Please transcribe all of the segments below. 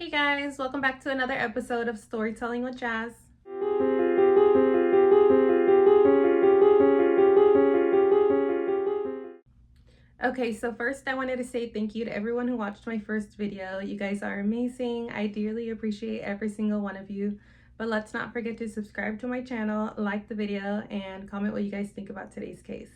Hey guys, welcome back to another episode of Storytelling with Jazz. Okay, so first I wanted to say thank you to everyone who watched my first video. You guys are amazing. I dearly appreciate every single one of you. But let's not forget to subscribe to my channel, like the video, and comment what you guys think about today's case.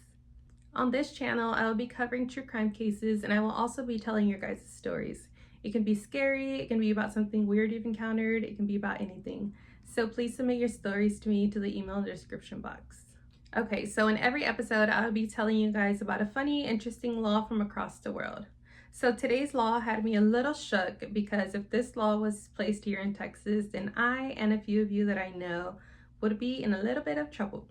On this channel, I will be covering true crime cases, and I will also be telling your guys' stories. It can be scary, it can be about something weird you've encountered, it can be about anything. So please submit your stories to me to the email in the description box. Okay, so in every episode, I'll be telling you guys about a funny, interesting law from across the world. So today's law had me a little shook because if this law was placed here in Texas, then I and a few of you that I know would be in a little bit of trouble.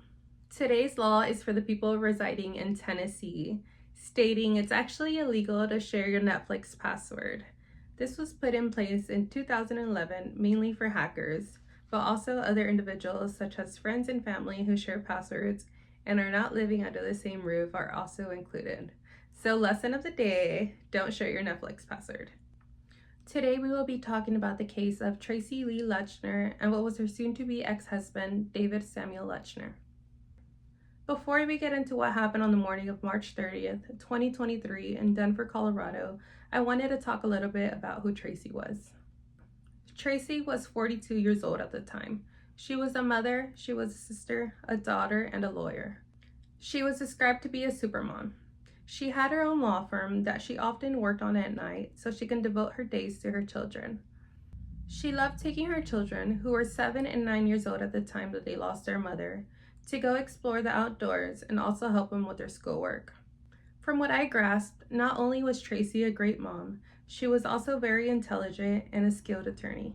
Today's law is for the people residing in Tennessee, stating it's actually illegal to share your Netflix password. This was put in place in 2011 mainly for hackers, but also other individuals such as friends and family who share passwords and are not living under the same roof are also included. So lesson of the day, don't share your Netflix password. Today we will be talking about the case of Tracy Lee Lechner and what was her soon-to-be ex-husband, David Samuel Lechner. Before we get into what happened on the morning of March 30th, 2023 in Denver, Colorado, I wanted to talk a little bit about who Tracy was. Tracy was 42 years old at the time. She was a mother, she was a sister, a daughter, and a lawyer. She was described to be a supermom. She had her own law firm that she often worked on at night so she can devote her days to her children. She loved taking her children, who were 7 and 9 years old at the time that they lost their mother, to go explore the outdoors and also help them with their schoolwork. From what I grasped, not only was Tracy a great mom, she was also very intelligent and a skilled attorney.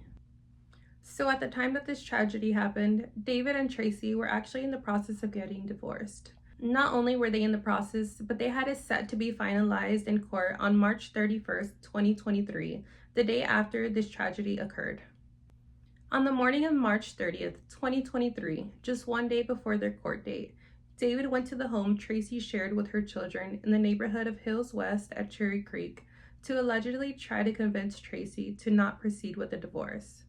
So at the time that this tragedy happened, David and Tracy were actually in the process of getting divorced. Not only were they in the process, but they had it set to be finalized in court on March 31st, 2023, the day after this tragedy occurred. On the morning of March 30th, 2023, just one day before their court date, David went to the home Tracy shared with her children in the neighborhood of Hills West at Cherry Creek to allegedly try to convince Tracy to not proceed with the divorce.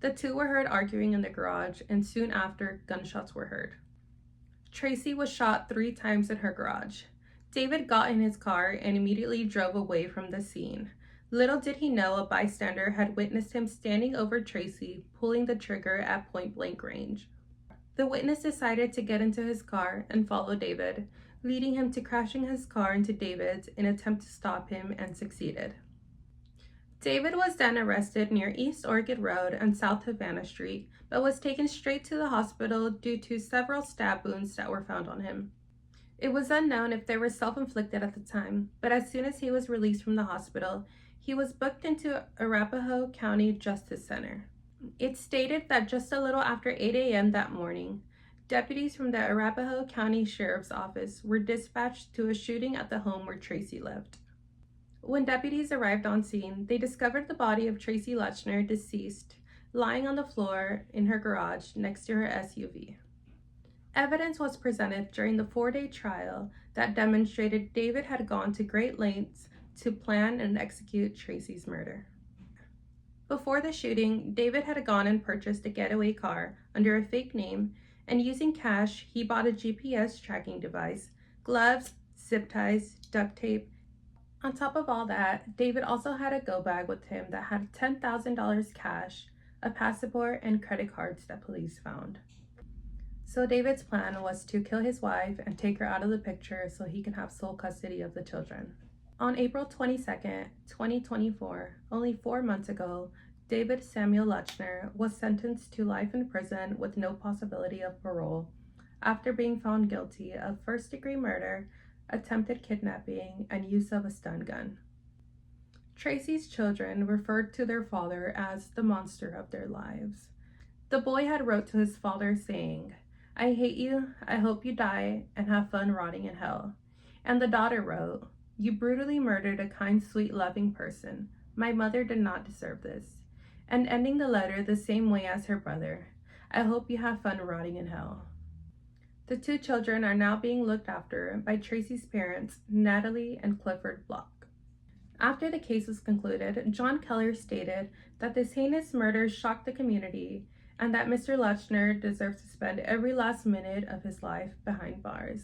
The two were heard arguing in the garage, and soon after, gunshots were heard. Tracy was shot 3 times in her garage. David got in his car and immediately drove away from the scene. Little did he know a bystander had witnessed him standing over Tracy, pulling the trigger at point-blank range. The witness decided to get into his car and follow David, leading him to crashing his car into David's in an attempt to stop him and succeeded. David was then arrested near East Orchid Road and South Havana Street, but was taken straight to the hospital due to several stab wounds that were found on him. It was unknown if they were self-inflicted at the time, but as soon as he was released from the hospital, he was booked into Arapahoe County Justice Center. It stated that just a little after 8 a.m. that morning, deputies from the Arapahoe County Sheriff's Office were dispatched to a shooting at the home where Tracy lived. When deputies arrived on scene, they discovered the body of Tracy Lechner, deceased, lying on the floor in her garage next to her SUV. Evidence was presented during the 4-day trial that demonstrated David had gone to great lengths to plan and execute Tracy's murder. Before the shooting, David had gone and purchased a getaway car under a fake name, and using cash, he bought a GPS tracking device, gloves, zip ties, duct tape. On top of all that, David also had a go bag with him that had $10,000 cash, a passport, and credit cards that police found. So David's plan was to kill his wife and take her out of the picture so he can have sole custody of the children. On April 22nd, 2024, only 4 months ago, David Samuel Lechner was sentenced to life in prison with no possibility of parole after being found guilty of first-degree murder, attempted kidnapping, and use of a stun gun. Tracy's children referred to their father as the monster of their lives. The boy had wrote to his father saying, "I hate you, I hope you die, and have fun rotting in hell." And the daughter wrote, "You brutally murdered a kind, sweet, loving person. My mother did not deserve this." And ending the letter the same way as her brother, "I hope you have fun rotting in hell." The 2 children are now being looked after by Tracy's parents, Natalie and Clifford Block. After the case was concluded, John Keller stated that this heinous murder shocked the community and that Mr. Lechner deserves to spend every last minute of his life behind bars.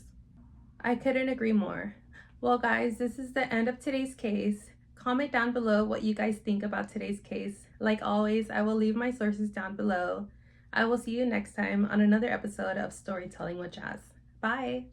I couldn't agree more. Well, guys, this is the end of today's case. Comment down below what you guys think about today's case. Like always, I will leave my sources down below. I will see you next time on another episode of Storytelling with Jazz. Bye!